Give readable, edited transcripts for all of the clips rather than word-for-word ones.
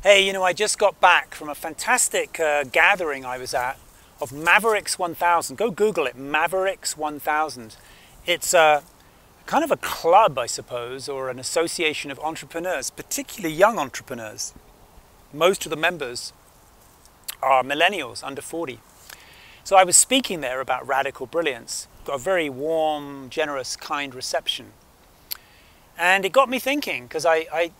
Hey, I just got back from a fantastic gathering I was at of Mavericks 1000. Go Google it, Mavericks 1000. It's kind of a club, I suppose, or an association of entrepreneurs, particularly young entrepreneurs. Most of the members are millennials, under 40. So I was speaking there about Radical Brilliance. Got a very warm, generous, kind reception. And it got me thinking, because I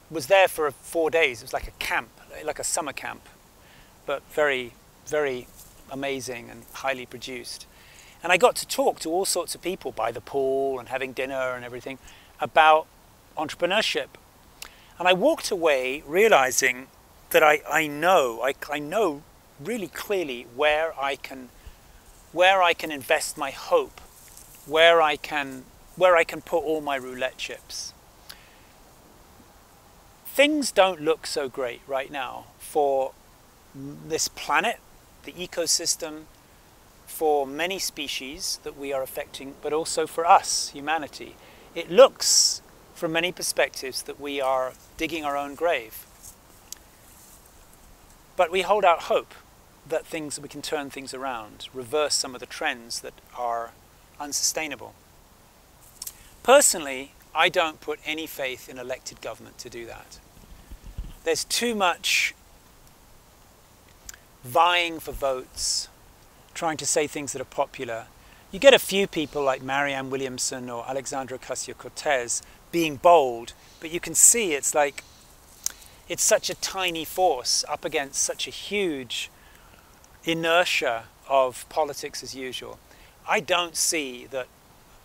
was there for 4 days. It was like a camp, like a summer camp, but very, very amazing and highly produced. And I got to talk to all sorts of people by the pool and having dinner and everything about entrepreneurship. And I walked away realizing that I know really clearly where I can invest my hope, where I can put all my roulette chips. Things don't look so great right now for this planet, the ecosystem, for many species that we are affecting, but also for us, humanity. It looks, from many perspectives, that we are digging our own grave. But we hold out hope that we can turn things around, reverse some of the trends that are unsustainable. Personally, I don't put any faith in elected government to do that. There's too much vying for votes, trying to say things that are popular. You get a few people like Marianne Williamson or Alexandra Ocasio-Cortez being bold, but you can see it's such a tiny force up against such a huge inertia of politics as usual. I don't see that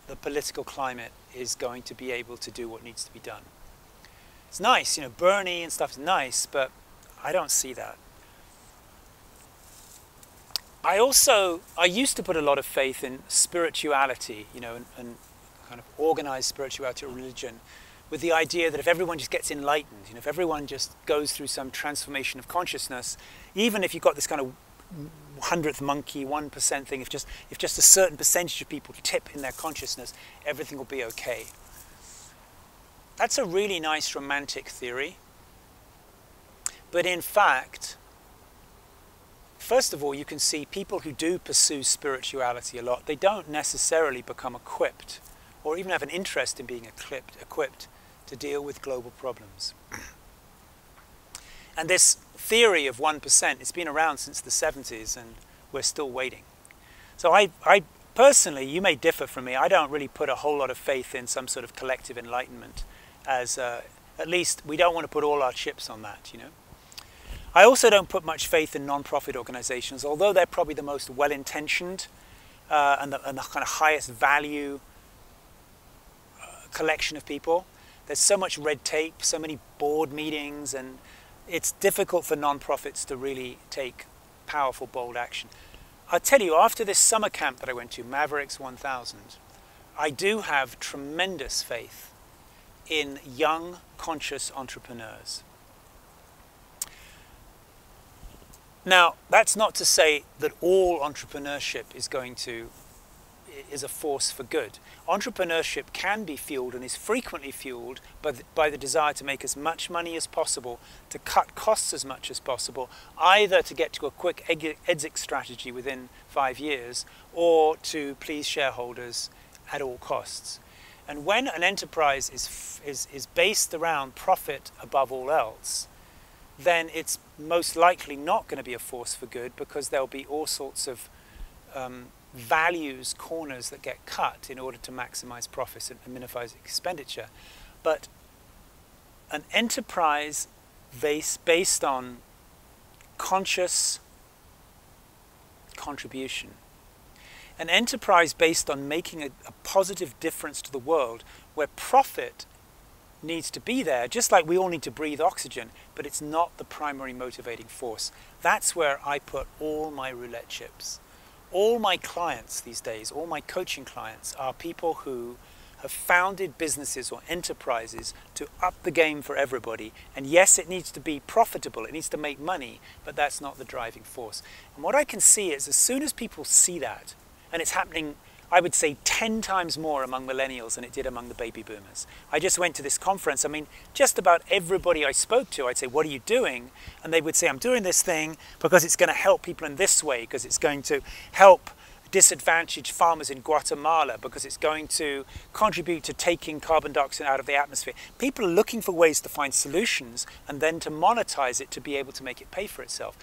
the political climate is going to be able to do what needs to be done. It's nice, Bernie and stuff is nice, but I don't see that. I used to put a lot of faith in spirituality, and kind of organized spirituality or religion, with the idea that if everyone just gets enlightened, if everyone just goes through some transformation of consciousness, even if you've got this kind of 100th monkey, 1% thing, if just a certain percentage of people tip in their consciousness, everything will be okay. That's a really nice romantic theory. But in fact, first of all, you can see people who do pursue spirituality a lot, they don't necessarily become equipped or even have an interest in being equipped to deal with global problems. And this theory of 1%, it's been around since the 70s and we're still waiting. So I personally, you may differ from me, I don't really put a whole lot of faith in some sort of collective enlightenment, as at least we don't want to put all our chips on that, I also don't put much faith in non-profit organizations, although they're probably the most well-intentioned and the kind of highest value collection of people. There's so much red tape, so many board meetings, and it's difficult for non-profits to really take powerful, bold action. I'll tell you, after this summer camp that I went to, Mavericks 1000, I do have tremendous faith in young, conscious entrepreneurs. Now, that's not to say that all entrepreneurship is a force for good. Entrepreneurship can be fueled and is frequently fueled by the desire to make as much money as possible, to cut costs as much as possible, either to get to a quick exit strategy within 5 years or to please shareholders at all costs. And when an enterprise is based around profit above all else, then it's most likely not going to be a force for good, because there'll be all sorts of values, corners that get cut in order to maximize profits and minimize expenditure. But an enterprise based on conscious contribution, an enterprise based on making a positive difference to the world, where profit needs to be there, just like we all need to breathe oxygen, but it's not the primary motivating force. That's where I put all my roulette chips. All my clients these days, all my coaching clients, are people who have founded businesses or enterprises to up the game for everybody. And yes, it needs to be profitable, it needs to make money, but that's not the driving force. And what I can see is, as soon as people see that, and it's happening I would say 10 times more among millennials than it did among the baby boomers. I just went to this conference. I mean, just about everybody I spoke to, I'd say, what are you doing? And they would say, I'm doing this thing because it's going to help people in this way, because it's going to help disadvantaged farmers in Guatemala, because it's going to contribute to taking carbon dioxide out of the atmosphere. People are looking for ways to find solutions and then to monetize it to be able to make it pay for itself.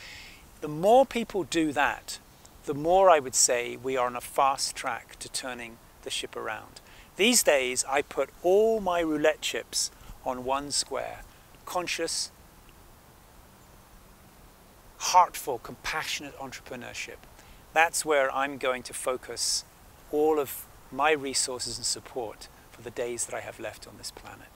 The more people do that, the more I would say we are on a fast track to turning the ship around. These days, I put all my roulette chips on one square: conscious, heartful, compassionate entrepreneurship. That's where I'm going to focus all of my resources and support for the days that I have left on this planet.